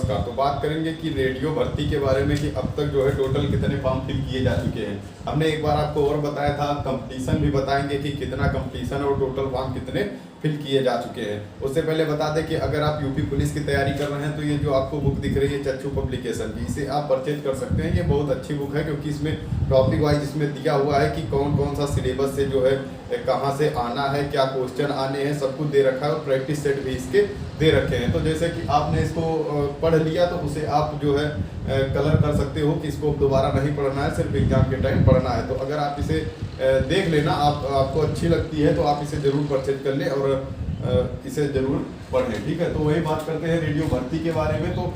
नमस्कार। तो बात करेंगे कि रेडियो भर्ती के बारे में कि अब तक जो है टोटल कितने फॉर्म फिल किए जा चुके हैं। हमने एक बार आपको और बताया था, कंपटीशन भी बताएंगे कि कितना कंपटीशन और टोटल फॉर्म कितने फिल किए जा चुके हैं। उससे पहले बता दें कि अगर आप यूपी पुलिस की तैयारी कर रहे हैं तो ये जो आपको बुक दिख रही है चच्चू पब्लिकेशन की, इसे आप परचेज कर सकते हैं। ये बहुत अच्छी बुक है क्योंकि इसमें टॉपिक वाइज इसमें दिया हुआ है कि कौन कौन सा सिलेबस से जो है कहाँ से आना है, क्या क्वेश्चन आने हैं, सब कुछ दे रखा है और प्रैक्टिस सेट भी इसके दे रखे हैं। तो जैसे कि आपने इसको पढ़ लिया तो उसे आप जो है कलर कर सकते हो कि इसको दोबारा नहीं पढ़ना है, सिर्फ एग्जाम के टाइम पढ़ना है। तो अगर आप इसे देख लेना, आपको अच्छी लगती है तो आप इसे ज़रूर परचेज कर लें और इसे ज़रूर पढ़ें। ठीक है, तो वही बात करते हैं रेडियो भर्ती के बारे में। तो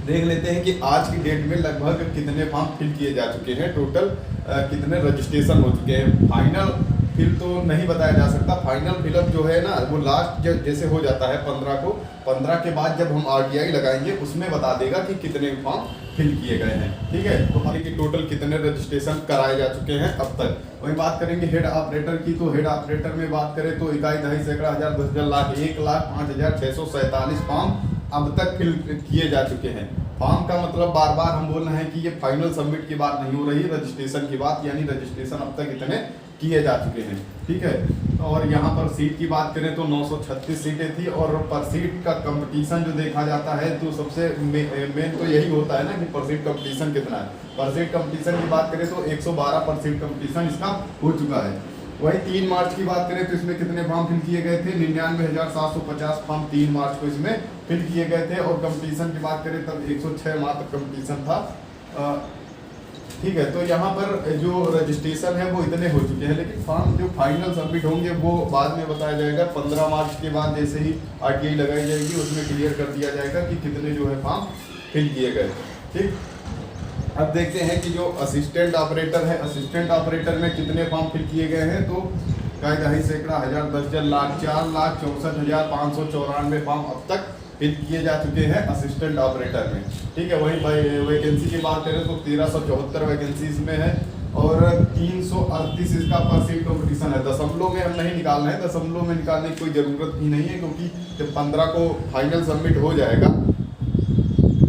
देख लेते हैं कि आज की डेट में लगभग कितने फॉर्म फिल किए जा चुके हैं, टोटल कितने रजिस्ट्रेशन हो चुके हैं। फाइनल फिल तो नहीं बताया जा सकता, फाइनल फिलअप जो है ना वो लास्ट जैसे हो जाता है 15 को, 15 के बाद जब हम RTI लगाएंगे उसमें बता देगा कि कितने फॉर्म फिल किए गए हैं। ठीक है, तो हाल की टोटल कितने रजिस्ट्रेशन कराए जा चुके हैं अब तक। वही बात करेंगे हेड ऑपरेटर की। तो हेड ऑपरेटर में बात करें तो इकाई, दहाई, सैकड़ा, हजार, 10,000, लाख, 1,05,647 फॉर्म अब तक फिल किए जा चुके हैं। फॉर्म का मतलब बार बार हम बोल रहे हैं कि ये फाइनल सबमिट की बात नहीं हो रही, रजिस्ट्रेशन की बात, यानी रजिस्ट्रेशन अब तक इतने किए जा चुके हैं। ठीक है, और यहाँ पर सीट की बात करें तो 936 सीटें थी और पर सीट का कंपटीशन जो देखा जाता है तो सबसे मेन तो यही होता है ना कि पर सीट कंपटीशन कितना है। पर सीट कंपटीशन की बात करें तो 112 पर सीट कंपटीशन इसका हो चुका है। वही 3 मार्च की बात करें तो इसमें कितने फॉर्म फिल किए गए थे, 99,750 फॉर्म 3 मार्च को इसमें फिल किए गए थे। और कंपटीशन की बात करें तब 106 मात्र कंपटीशन था। ठीक है, तो यहाँ पर जो रजिस्ट्रेशन है वो इतने हो चुके हैं, लेकिन फॉर्म जो फाइनल सबमिट होंगे वो बाद में बताया जाएगा। 15 मार्च के बाद जैसे ही RTI लगाई जाएगी उसमें क्लियर कर दिया जाएगा कि कितने जो है फॉर्म फिल किए गए। ठीक, अब देखते हैं कि जो असिस्टेंट ऑपरेटर है, असिस्टेंट ऑपरेटर में कितने फॉर्म फिल किए गए हैं। तो इकाई, दहाई, सैकड़ा, हजार, 10,000, लाख, 4,64,594 फॉर्म अब तक फिल किए जा चुके हैं असिस्टेंट ऑपरेटर में। ठीक है, वही वैकेंसी की बात करें तो 1374 वैकेंसी इसमें है और 338 इसका पर सीट कॉम्पिटिशन है। दशमलव में हम नहीं निकाल रहे हैं, दशमलव में निकालने की कोई ज़रूरत भी नहीं है क्योंकि जब 15 को फाइनल सबमिट हो जाएगा,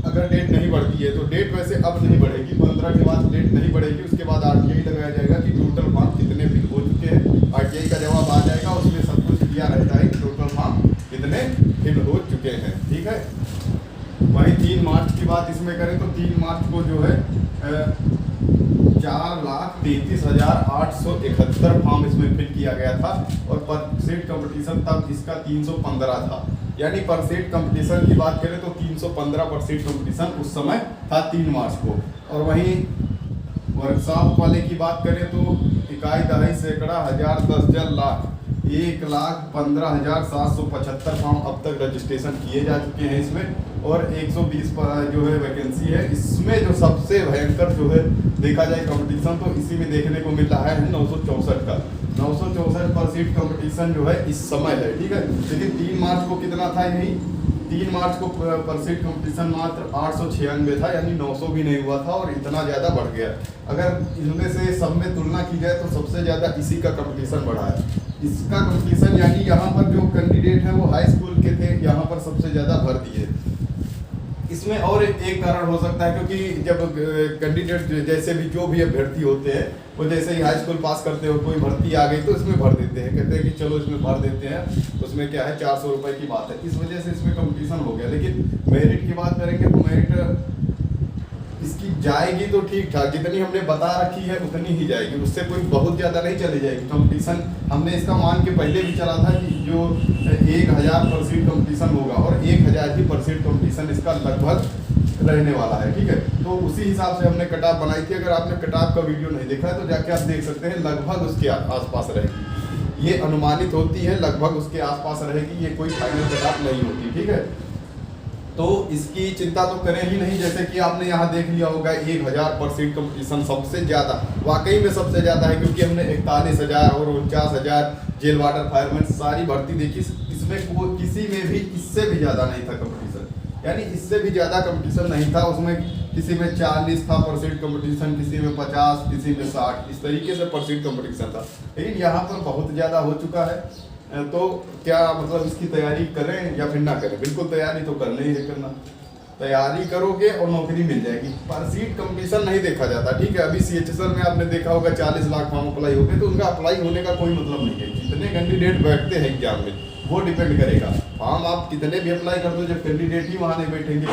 अगर डेट नहीं बढ़ती है तो डेट वैसे अब नहीं बढ़ेगी, 15 के बाद डेट नहीं बढ़ेगी, उसके बाद RTI लगाया जाएगा कि टोटल फॉर्म कितने फिल हो चुके हैं। RTI का जवाब आ जाएगा, उसमें सब कुछ दिया रहता है कि टोटल फॉर्म कितने फिल हो चुके हैं। ठीक है, वही 3 मार्च की बात इसमें करें तो 3 मार्च को जो है 4,33,871 फॉर्म इसमें फिल किया गया था और पर सीट कंपटीशन तब इसका 315 था। यानी पर सीट कंपटीशन की बात करें तो 315 पर सीट कंपटीशन उस समय था 3 मार्च को। और वहीं वर्कशॉप वाले की बात करें तो इकाई, दहाई, सैकड़ा, हजार, 10,000, लाख, 1,15,775 फॉर्म अब तक रजिस्ट्रेशन किए जा चुके हैं इसमें। और 120 जो है वैकेंसी है। इसमें जो सबसे भयंकर जो है देखा जाए कंपटीशन तो इसी में देखने को मिल रहा है 964 का, 964 पर सीट कंपटीशन जो है इस समय है। ठीक है, लेकिन 3 मार्च को कितना था, यही 3 मार्च को पर सीट कंपटीशन मात्र 896 था, यानी 900 भी नहीं हुआ था और इतना ज़्यादा बढ़ गया। अगर इनमें से सब में तुलना की जाए तो सबसे ज़्यादा इसी का कंपटीशन बढ़ा है। इसका कंपटीशन यानी यहाँ पर जो कैंडिडेट हैं वो हाई स्कूल के थे, यहाँ पर सबसे ज़्यादा भर दिए। इसमें और एक कारण हो सकता है क्योंकि जब कैंडिडेट जैसे भी जो भी अभ्यर्थी होते हैं वो जैसे ही हाई स्कूल पास करते हो, कोई भर्ती आ गई तो इसमें भर देते हैं, कहते हैं कि चलो इसमें भर देते हैं, उसमें क्या है 400 रुपये की बात है, इस वजह से इसमें कंपटीशन हो गया। लेकिन मेरिट की बात करेंगे तो मेरिट इसकी जाएगी तो ठीक ठाक, जितनी हमने बता रखी है उतनी ही जाएगी, उससे कोई बहुत ज़्यादा नहीं चली जाएगी। कंपटीशन हमने इसका मान के पहले भी चला था कि जो 1,000 पर सीट कंपटीशन होगा और 1,000 ही पर सीट कंपटीशन इसका लगभग रहने वाला है। ठीक है, तो उसी हिसाब से हमने कटऑफ बनाई थी। अगर आपने कटऑफ का वीडियो नहीं देखा है तो जाके आप देख सकते हैं, लगभग उसके आसपास रहेगी, ये अनुमानित होती है, लगभग उसके आसपास रहेगी, ये कोई फाइनल कटऑफ नहीं होती। ठीक है, तो इसकी चिंता तो करें ही नहीं। जैसे कि आपने यहाँ देख लिया होगा 1,000 पर सीट कंपटीशन सबसे ज़्यादा, वाकई में सबसे ज़्यादा है क्योंकि हमने 41,000 और 49,000 जेल वार्डर, फायरमैन सारी भर्ती देखी, इसमें किसी में भी इससे भी ज़्यादा नहीं था कंपटीशन, यानी इससे भी ज़्यादा कंपटीशन नहीं था। उसमें किसी में 40 था पर सीट कंपटीशन, किसी में 50, किसी में 60, इस तरीके से पर सीट कंपटीशन था। लेकिन यहाँ पर बहुत ज़्यादा हो चुका है। तो क्या मतलब इसकी तैयारी करें या फिर ना करें? बिल्कुल तैयारी तो करना ही है, करना। तैयारी करोगे और नौकरी मिल जाएगी। पर सीट कंपटीशन नहीं देखा जाता, ठीक है। अभी CHSL में आपने देखा होगा 40 लाख फॉर्म अप्लाई हो गए, तो उनका अप्लाई होने का कोई मतलब नहीं है। जितने कैंडिडेट बैठते हैं एग्जाम में वो डिपेंड करेगा। फॉर्म आप कितने भी अप्लाई कर दो, जब कैंडिडेट ही वहाँ नहीं बैठेंगे।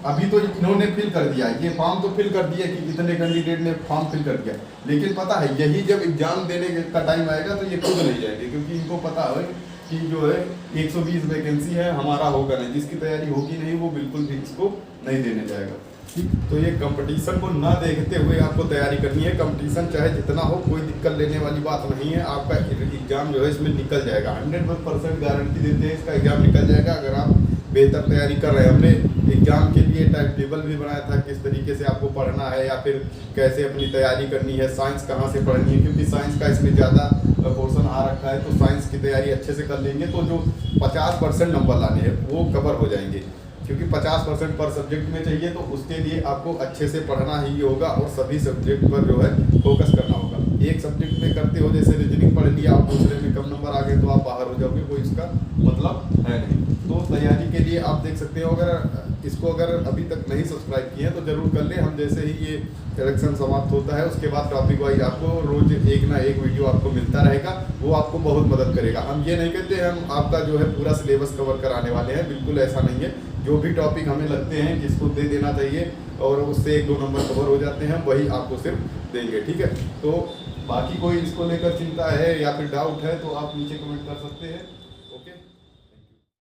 अभी तो इन्होंने फिल कर दिया, ये फॉर्म तो फिल कर दिया कि कितने कैंडिडेट ने फॉर्म फिल कर दिया, लेकिन पता है यही जब एग्जाम देने का टाइम आएगा तो ये खुद नहीं जाएंगे, क्योंकि इनको पता है कि जो है 120 वैकेंसी है, हमारा होगा नहीं। जिसकी तैयारी होगी नहीं वो बिल्कुल भी इसको नहीं देने जाएगा, ठीक। तो ये कंपटीशन को ना देखते हुए आपको तैयारी करनी है। कंपटीशन चाहे जितना हो, कोई दिक्कत लेने वाली बात नहीं है। आपका एग्जाम जो है इसमें निकल जाएगा, 100% गारंटी देते हैं इसका एग्जाम निकल जाएगा, अगर आप बेहतर तैयारी कर रहे हैं। हमने एग्जाम के लिए टाइम टेबल भी बनाया था, किस तरीके से आपको पढ़ना है या फिर कैसे अपनी तैयारी करनी है, साइंस कहाँ से पढ़नी है, क्योंकि साइंस का इसमें ज़्यादा पोर्शन आ रखा है। तो साइंस की तैयारी अच्छे से कर लेंगे तो जो 50% नंबर लाने हैं वो कवर हो जाएंगे, क्योंकि 50% पर सब्जेक्ट में चाहिए। तो उसके लिए आपको अच्छे से पढ़ना ही होगा और सभी सब्जेक्ट पर जो है फोकस करना होगा। एक सब्जेक्ट में करते हो, जैसे रीजनिंग पढ़ लिया, आप दूसरे में कम नंबर आ गए तो आप बाहर हो जाओगे, कोई इसका मतलब है नहीं। तो तैयारी के लिए आप देख सकते हो, अगर अभी तक नहीं सब्सक्राइब किए हैं तो जरूर कर ले। हम जैसे ही ये इलेक्शन समाप्त होता है उसके बाद टॉपिक वाइज आपको रोज एक ना एक वीडियो आपको मिलता रहेगा, वो आपको बहुत मदद करेगा। हम ये नहीं कहते हम आपका जो है पूरा सिलेबस कवर कराने वाले हैं, बिल्कुल ऐसा नहीं है। जो भी टॉपिक हमें लगते हैं जिसको दे देना चाहिए और उससे 1-2 नंबर कवर हो जाते हैं, वही आपको सिर्फ देंगे, ठीक है। तो बाकी कोई इसको लेकर चिंता है या फिर डाउट है तो आप नीचे कमेंट कर सकते हैं।